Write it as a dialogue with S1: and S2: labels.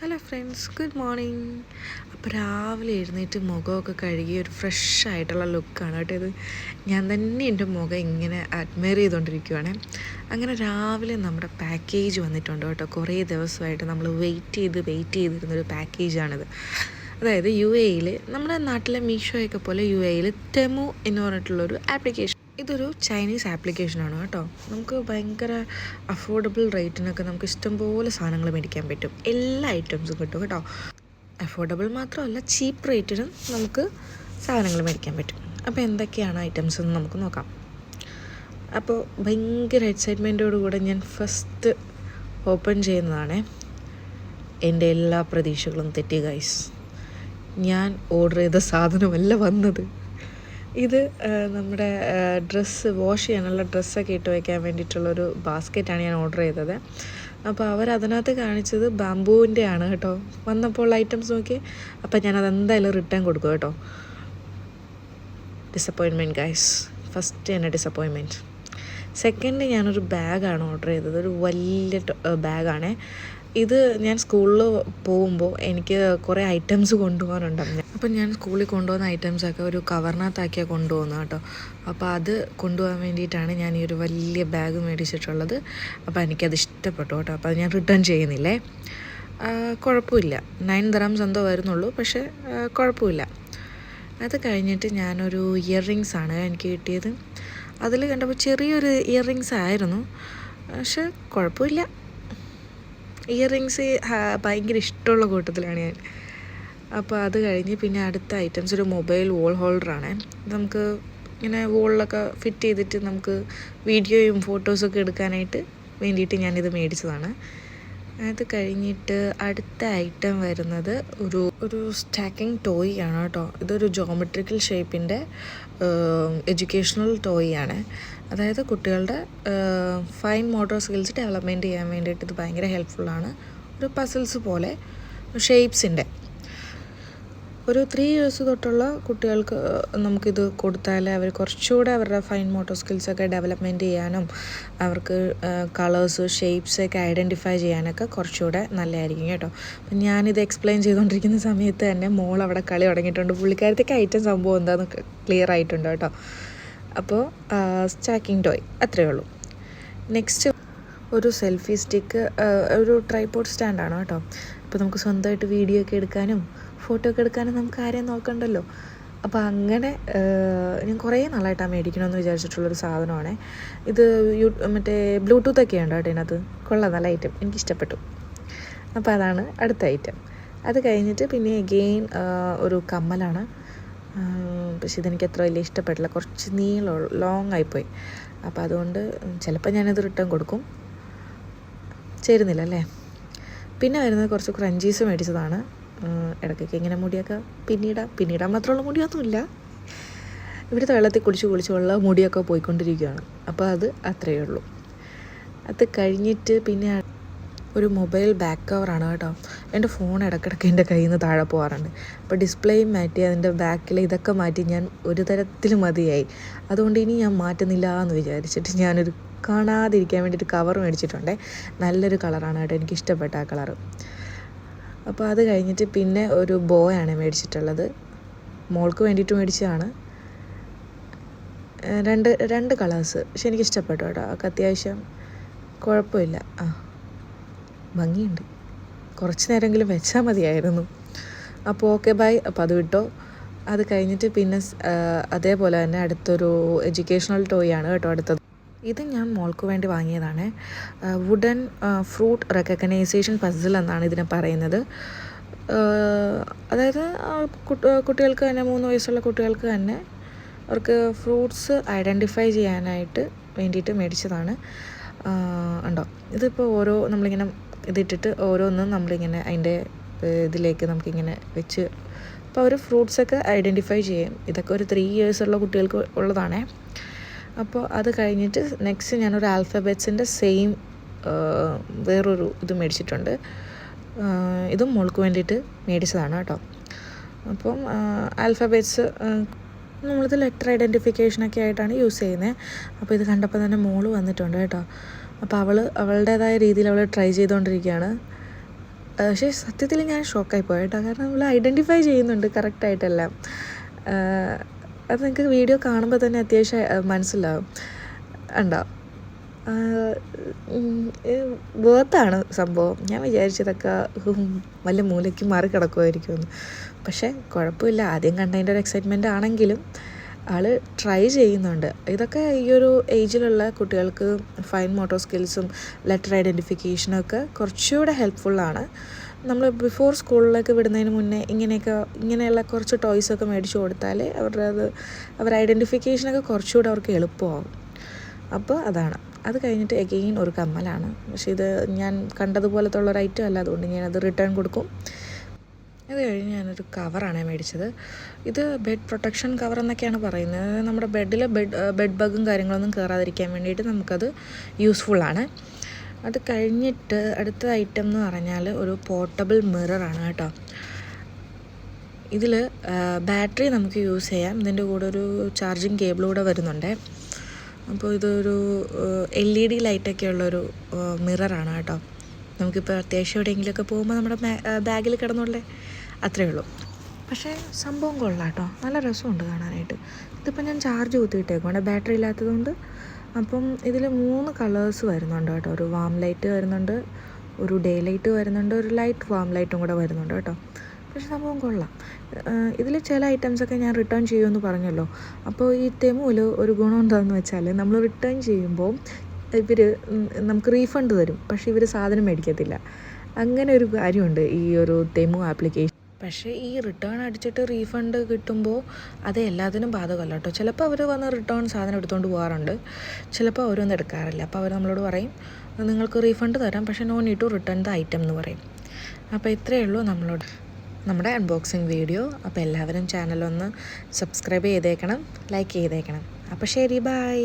S1: Hello friends, good morning. അപ്പോൾ രാവിലെ എഴുന്നേറ്റ് മുഖമൊക്കെ കഴുകി ഒരു ഫ്രഷ് ആയിട്ടുള്ള ലുക്കാണ് കേട്ടോ ഇത്. ഞാൻ തന്നെ എൻ്റെ മുഖം ഇങ്ങനെ അഡ്മയർ ചെയ്തുകൊണ്ടിരിക്കുവാണ്. അങ്ങനെ രാവിലെ നമ്മുടെ പാക്കേജ് വന്നിട്ടുണ്ട് കേട്ടോ. കുറേ ദിവസമായിട്ട് നമ്മൾ വെയിറ്റ് ചെയ്തിരുന്നൊരു പാക്കേജാണിത്. അതായത് UAE നമ്മുടെ നാട്ടിലെ മീഷോയൊക്കെ പോലെ UAE ടെമു എന്ന് പറഞ്ഞിട്ടുള്ളൊരു ആപ്ലിക്കേഷൻ. ഇതൊരു ചൈനീസ് ആപ്ലിക്കേഷനാണ് കേട്ടോ. നമുക്ക് ഭയങ്കര അഫോർഡബിൾ റേറ്റിനൊക്കെ നമുക്ക് ഇഷ്ടംപോലെ സാധനങ്ങൾ മേടിക്കാൻ പറ്റും. എല്ലാ ഐറ്റംസും കിട്ടും കേട്ടോ. അഫോർഡബിൾ മാത്രമല്ല, ചീപ്പ് റേറ്റിനും നമുക്ക് സാധനങ്ങൾ മേടിക്കാൻ പറ്റും. അപ്പോൾ എന്തൊക്കെയാണ് ഐറ്റംസ് എന്ന് നമുക്ക് നോക്കാം. അപ്പോൾ ഭയങ്കര എക്സൈറ്റ്മെൻറ്റോടുകൂടെ ഞാൻ ഫസ്റ്റ് ഓപ്പൺ ചെയ്യുന്നതാണ്. എൻ്റെ എല്ലാ പ്രതീക്ഷകളും തെറ്റി ഗൈസ്. ഞാൻ ഓർഡർ ചെയ്ത സാധനമല്ല വന്നത്. ഇത് നമ്മുടെ ഡ്രസ്സ് വാഷ് ചെയ്യാനുള്ള ഡ്രസ്സൊക്കെ ഇട്ട് വയ്ക്കാൻ വേണ്ടിയിട്ടുള്ളൊരു ബാസ്ക്കറ്റാണ് ഞാൻ ഓർഡർ ചെയ്തത്. അപ്പോൾ അവരതിനകത്ത് കാണിച്ചത് ബാംബൂവിൻ്റെ ആണ് കേട്ടോ. വന്നപ്പോൾ ഐറ്റംസ് നോക്കി. അപ്പോൾ ഞാനതെന്തായാലും റിട്ടേൺ കൊടുക്കും കേട്ടോ. Disappointment guys. ഫസ്റ്റ് തന്നെ ഡിസപ്പോയിൻമെൻറ്റ്. സെക്കൻഡ്, ഞാനൊരു ബാഗാണ് ഓർഡർ ചെയ്തത്. ഒരു വലിയ ബാഗാണ് ഇത്. ഞാൻ സ്കൂളിൽ പോകുമ്പോൾ എനിക്ക് കുറേ ഐറ്റംസ് കൊണ്ടുപോകാനുണ്ടായിരുന്നു. അപ്പം ഞാൻ സ്കൂളിൽ കൊണ്ടുപോകുന്ന ഐറ്റംസൊക്കെ ഒരു കവറിനകത്താക്കിയാണ് കൊണ്ടുപോകുന്നത് കേട്ടോ. അപ്പോൾ അത് കൊണ്ടുപോകാൻ വേണ്ടിയിട്ടാണ് ഞാൻ ഈ ഒരു വലിയ ബാഗ് മേടിച്ചിട്ടുള്ളത്. അപ്പോൾ എനിക്കത് ഇഷ്ടപ്പെട്ടു കേട്ടോ. അപ്പോൾ അത് ഞാൻ റിട്ടേൺ ചെയ്യുന്നില്ലേ. കുഴപ്പമില്ല. 9 dirhams എന്തോ വരുന്നുള്ളൂ, പക്ഷേ കുഴപ്പമില്ല. അത് കഴിഞ്ഞിട്ട് ഞാനൊരു ഇയർ റിങ്സ് ആണ് എനിക്ക് കിട്ടിയത്. അതിൽ കണ്ടപ്പോൾ ചെറിയൊരു ഇയർ റിങ്സ് ആയിരുന്നു, പക്ഷെ കുഴപ്പമില്ല. ഇയർ റിങ്സ് ഭയങ്കര ഇഷ്ടമുള്ള കൂട്ടത്തിലാണ് ഞാൻ. അപ്പോൾ അത് കഴിഞ്ഞ് പിന്നെ അടുത്ത ഐറ്റംസ് ഒരു മൊബൈൽ വോൾ ഹോൾഡറാണ്. നമുക്ക് ഇങ്ങനെ വോളിലൊക്കെ ഫിറ്റ് ചെയ്തിട്ട് നമുക്ക് വീഡിയോയും ഫോട്ടോസൊക്കെ എടുക്കാനായിട്ട് വേണ്ടിയിട്ട് ഞാനിത് മേടിച്ചതാണ്. അത് കഴിഞ്ഞിട്ട് അടുത്ത ഐറ്റം വരുന്നത് ഒരു സ്റ്റാക്കിംഗ് ടോയ് ആണ് കേട്ടോ. ഇതൊരു ജോമെട്രിക്കൽ ഷേപ്പിൻ്റെ എഡ്യൂക്കേഷണൽ ടോയ് ആണ്. അതായത് കുട്ടികളുടെ ഫൈൻ മോട്ടോർ സ്കിൽസ് ഡെവലപ്മെൻറ്റ് ചെയ്യാൻ വേണ്ടിയിട്ട് ഇത് ഭയങ്കര ഹെൽപ്ഫുള്ളാണ്. ഒരു പസിൽസ് പോലെ ഷേപ്സിൻ്റെ. ഒരു 3 years തൊട്ടുള്ള കുട്ടികൾക്ക് നമുക്കിത് കൊടുത്താൽ അവർ കുറച്ചുകൂടെ അവരുടെ ഫൈൻ മോട്ടോർ സ്കിൽസൊക്കെ ഡെവലപ്മെൻറ്റ് ചെയ്യാനും അവർക്ക് കളേഴ്സ് ഷേപ്സൊക്കെ ഐഡൻറ്റിഫൈ ചെയ്യാനൊക്കെ കുറച്ചുകൂടെ നല്ലതായിരിക്കും കേട്ടോ. അപ്പം ഞാനിത് എക്സ്പ്ലെയിൻ ചെയ്തുകൊണ്ടിരിക്കുന്ന സമയത്ത് തന്നെ മോൾ അവിടെ കളി തുടങ്ങിയിട്ടുണ്ട്. പുള്ളിക്കാരത്തേക്ക് ഐറ്റം സംഭവം എന്താണെന്ന് ക്ലിയർ ആയിട്ടുണ്ട് കേട്ടോ. അപ്പോൾ സ്റ്റാക്കിംഗ് ടോയ് അത്രയേ ഉള്ളൂ. നെക്സ്റ്റ് ഒരു സെൽഫി സ്റ്റിക്ക്, ഒരു ട്രൈപോഡ് സ്റ്റാൻഡാണ് കേട്ടോ. അപ്പോൾ നമുക്ക് സ്വന്തമായിട്ട് വീഡിയോ ഒക്കെ എടുക്കാനും ഫോട്ടോ ഒക്കെ എടുക്കാനും നമുക്ക് ആരെയും നോക്കണ്ടല്ലോ. അപ്പോൾ അങ്ങനെ ഞാൻ കുറേ നാളായിട്ടാണ് മേടിക്കണമെന്ന് വിചാരിച്ചിട്ടുള്ളൊരു സാധനമാണ് ഇത്. മറ്റേ ബ്ലൂടൂത്തൊക്കെ ഉണ്ട് കേട്ടോ ഇതിനകത്ത്. കൊള്ളാം, നല്ല ഐറ്റം, എനിക്കിഷ്ടപ്പെട്ടു. അപ്പോൾ അതാണ് അടുത്ത ഐറ്റം. അത് കഴിഞ്ഞിട്ട് പിന്നെ അഗെയിൻ ഒരു കമ്മലാണ്. പക്ഷെ ഇതെനിക്ക് അത്ര വലിയ ഇഷ്ടപ്പെട്ടില്ല. കുറച്ച് ലോങ് ആയിപ്പോയി. അപ്പോൾ അതുകൊണ്ട് ചിലപ്പോൾ ഞാനത് റിട്ടേൺ കൊടുക്കും. ചേരുന്നില്ല അല്ലേ. പിന്നെ വരുന്നത് കുറച്ച് ക്രഞ്ചീസ് മേടിച്ചതാണ്. ഇടയ്ക്കൊക്കെ ഇങ്ങനെ മുടിയൊക്കെ പിന്നീടാൻ മാത്രമുള്ള മുടിയൊന്നുമില്ല. ഇവിടുത്തെ വെള്ളത്തിൽ കുളിച്ചുള്ള മുടിയൊക്കെ പോയിക്കൊണ്ടിരിക്കുകയാണ്. അപ്പോൾ അത് അത്രയേ ഉള്ളൂ. അത് കഴിഞ്ഞിട്ട് പിന്നെ ഒരു മൊബൈൽ ബാക്ക് കവറാണ് കേട്ടോ. എൻ്റെ ഫോൺ ഇടയ്ക്കിടയ്ക്ക് എൻ്റെ കയ്യിൽ നിന്ന് താഴെ പോകാറുണ്ട്. അപ്പോൾ ഡിസ്പ്ലേയും മാറ്റി അതിൻ്റെ ബാക്കിൽ ഇതൊക്കെ മാറ്റി ഞാൻ ഒരു തരത്തിൽ മതിയായി. അതുകൊണ്ട് ഇനി ഞാൻ മാറ്റുന്നില്ല എന്ന് വിചാരിച്ചിട്ട് ഞാനൊരു കാണാതിരിക്കാൻ വേണ്ടിയിട്ട് കവർ മേടിച്ചിട്ടുണ്ട്. നല്ലൊരു കളറാണ് കേട്ടോ, എനിക്ക് ഇഷ്ടപ്പെട്ട ആ കളറ്. അപ്പോൾ അത് കഴിഞ്ഞിട്ട് പിന്നെ ഒരു ബോയാണ് മേടിച്ചിട്ടുള്ളത്. മോൾക്ക് വേണ്ടിയിട്ട് മേടിച്ചതാണ്. രണ്ട് കളേഴ്സ്. പക്ഷെ എനിക്ക് ഇഷ്ടപ്പെട്ടു കേട്ടോ. ഒക്കെ അത്യാവശ്യം കുഴപ്പമില്ല. ഭംഗിയുണ്ട്. കുറച്ച് നേരമെങ്കിലും വെച്ചാൽ മതിയായിരുന്നു. അപ്പോൾ ഓക്കെ ബൈ. അപ്പോൾ അത് വിട്ടോ. അത് കഴിഞ്ഞിട്ട് പിന്നെ അതേപോലെ തന്നെ അടുത്തൊരു എഡ്യൂക്കേഷണൽ ടോയ് ആണ് കേട്ടോ അടുത്തത്. ഇത് ഞാൻ മോൾക്ക് വേണ്ടി വാങ്ങിയതാണ്. വുഡൻ ഫ്രൂട്ട് റെക്കഗ്നൈസേഷൻ പസിൽ എന്നാണ് ഇതിനെ പറയുന്നത്. അതായത് കുട്ടികൾക്ക് തന്നെ 3 വയസ്സുള്ള കുട്ടികൾക്ക് തന്നെ അവർക്ക് ഫ്രൂട്ട്സ് ഐഡൻറ്റിഫൈ ചെയ്യാനായിട്ട് വേണ്ടിയിട്ട് മേടിച്ചതാണ്. ഉണ്ടോ, ഇതിപ്പോൾ നമ്മളിങ്ങനെ ഇതിട്ടിട്ട് ഓരോന്നും നമ്മളിങ്ങനെ അതിൻ്റെ ഇതിലേക്ക് നമുക്കിങ്ങനെ വെച്ച് അപ്പോൾ അവർ ഫ്രൂട്ട്സൊക്കെ ഐഡൻറ്റിഫൈ ചെയ്യും. ഇതൊക്കെ ഒരു 3 years ഉള്ള കുട്ടികൾക്ക് ഉള്ളതാണേ. അപ്പോൾ അത് കഴിഞ്ഞിട്ട് നെക്സ്റ്റ് ഞാനൊരു ആൽഫബറ്റ്സിൻ്റെ സെയിം വേറൊരു ഇത് മേടിച്ചിട്ടുണ്ട്. ഇതും മോൾക്ക് വേണ്ടിയിട്ട് മേടിച്ചതാണ് കേട്ടോ. അപ്പം ആൽഫബറ്റ്സ് നമ്മളിത് ലെറ്റർ ഐഡൻറ്റിഫിക്കേഷനൊക്കെ ആയിട്ടാണ് യൂസ് ചെയ്യുന്നത്. അപ്പോൾ ഇത് കണ്ടപ്പോൾ തന്നെ മോള് വന്നിട്ടുണ്ട് കേട്ടോ. അപ്പോൾ അവളുടേതായ രീതിയിൽ അവൾ ട്രൈ ചെയ്തുകൊണ്ടിരിക്കുകയാണ്. പക്ഷേ സത്യത്തിൽ ഞാൻ ഷോക്കായി പോയിട്ടോ, കാരണം നമ്മൾ ഐഡൻറ്റിഫൈ ചെയ്യുന്നുണ്ട് കറക്റ്റായിട്ടെല്ലാം. അത് നിങ്ങൾക്ക് വീഡിയോ കാണുമ്പോൾ തന്നെ അത്യാവശ്യം മനസ്സിലാവും. ഉണ്ടോ? വേർത്താണ് സംഭവം. ഞാൻ വിചാരിച്ചതൊക്കെ വല്ല മൂലയ്ക്ക് മാറി കിടക്കുമായിരിക്കുമെന്ന്. പക്ഷേ കുഴപ്പമില്ല, ആദ്യം കണ്ടതിൻ്റെ ഒരു എക്സൈറ്റ്മെൻ്റ് ആണെങ്കിലും ആൾ ട്രൈ ചെയ്യുന്നുണ്ട്. ഇതൊക്കെ ഈ ഒരു ഏജിലുള്ള കുട്ടികൾക്ക് ഫൈൻ മോട്ടോർ സ്കിൽസും ലെറ്റർ ഐഡൻറ്റിഫിക്കേഷനൊക്കെ കുറച്ചുകൂടെ ഹെൽപ്ഫുള്ളാണ്. നമ്മൾ ബിഫോർ സ്കൂളിലേക്ക് വിടുന്നതിന് മുന്നേ ഇങ്ങനെയുള്ള കുറച്ച് ടോയ്സൊക്കെ മേടിച്ച് കൊടുത്താൽ അവരുടെ ഐഡൻറ്റിഫിക്കേഷനൊക്കെ കുറച്ചുകൂടെ അവർക്ക് എളുപ്പമാകും. അപ്പോൾ അതാണ്. അത് കഴിഞ്ഞിട്ട് എഗെയിൻ ഒരു കമ്മലാണ്. പക്ഷേ ഇത് ഞാൻ കണ്ടതുപോലത്തെ ഉള്ളൊരു ഐറ്റം അല്ല, അതുകൊണ്ട് ഞാനത് റിട്ടേൺ കൊടുക്കും. അത് കഴിഞ്ഞ് ഞാനൊരു കവറാണ് മേടിച്ചത്. ഇത് ബെഡ് പ്രൊട്ടക്ഷൻ കവർ എന്നൊക്കെയാണ് പറയുന്നത്. നമ്മുടെ ബെഡിൽ ബെഡ് ബഗും കാര്യങ്ങളൊന്നും കയറാതിരിക്കാൻ വേണ്ടിയിട്ട് നമുക്കത് യൂസ്ഫുള്ളാണ്. അത് കഴിഞ്ഞിട്ട് അടുത്ത ഐറ്റം എന്ന് പറഞ്ഞാൽ ഒരു പോർട്ടബിൾ മിററാണ് കേട്ടോ. ഇതിൽ ബാറ്ററി നമുക്ക് യൂസ് ചെയ്യാം. ഇതിൻ്റെ കൂടെ ഒരു ചാർജിങ് കേബിൾ കൂടെ വരുന്നുണ്ട്. അപ്പോൾ ഇതൊരു LED ലൈറ്റൊക്കെ ഉള്ളൊരു മിററാണ് കേട്ടോ. നമുക്കിപ്പോൾ അത്യാവശ്യം എവിടെയെങ്കിലുമൊക്കെ പോകുമ്പോൾ നമ്മുടെ ബാഗിൽ കിടന്നുള്ളേ അത്രയേ ഉള്ളൂ. പക്ഷേ സംഭവം കൊള്ളാം കേട്ടോ, നല്ല രസമുണ്ട് കാണാനായിട്ട്. ഇതിപ്പോൾ ഞാൻ ചാർജ് കുത്തിയിട്ടേക്കുവാണ്, ബാറ്ററി ഇല്ലാത്തതുകൊണ്ട്. അപ്പം ഇതിൽ 3 കളേഴ്സ് വരുന്നുണ്ട് കേട്ടോ. ഒരു വാം ലൈറ്റ് വരുന്നുണ്ട്, ഒരു ഡേ ലൈറ്റ് വരുന്നുണ്ട്, ഒരു ലൈറ്റ് വാം ലൈറ്റും കൂടെ വരുന്നുണ്ട് കേട്ടോ. പക്ഷേ സംഭവം കൊള്ളാം. ഇതിൽ ചില ഐറ്റംസൊക്കെ ഞാൻ റിട്ടേൺ ചെയ്യുമെന്ന് പറഞ്ഞല്ലോ. അപ്പോൾ ഈ തെമുവിൽ ഒരു ഗുണം എന്താണെന്ന് വെച്ചാൽ, നമ്മൾ റിട്ടേൺ ചെയ്യുമ്പോൾ ഇവർ നമുക്ക് റീഫണ്ട് തരും, പക്ഷേ ഇവർ സാധനം മേടിക്കത്തില്ല. അങ്ങനെ ഒരു കാര്യമുണ്ട് ഈ ഒരു തെമു ആപ്ലിക്കേഷൻ. പക്ഷേ ഈ റിട്ടേൺ അടിച്ചിട്ട് റീഫണ്ട് കിട്ടുമ്പോൾ അത് എല്ലാത്തിനും ബാധകമല്ല കേട്ടോ. ചിലപ്പോൾ അവർ വന്ന് റിട്ടേൺ സാധനം എടുത്തുകൊണ്ട് പോകാറുണ്ട്, ചിലപ്പോൾ അവരൊന്നും എടുക്കാറില്ല. അപ്പോൾ അവർ നമ്മളോട് പറയും നിങ്ങൾക്ക് റീഫണ്ട് തരാം, പക്ഷേ no need to return the item എന്ന് പറയും. അപ്പോൾ ഇത്രയേ ഉള്ളൂ നമ്മുടെ അൺബോക്സിങ് വീഡിയോ. അപ്പോൾ എല്ലാവരും ചാനലൊന്ന് സബ്സ്ക്രൈബ് ചെയ്തേക്കണം, ലൈക്ക് ചെയ്തേക്കണം. അപ്പോൾ ശരി, ബൈ.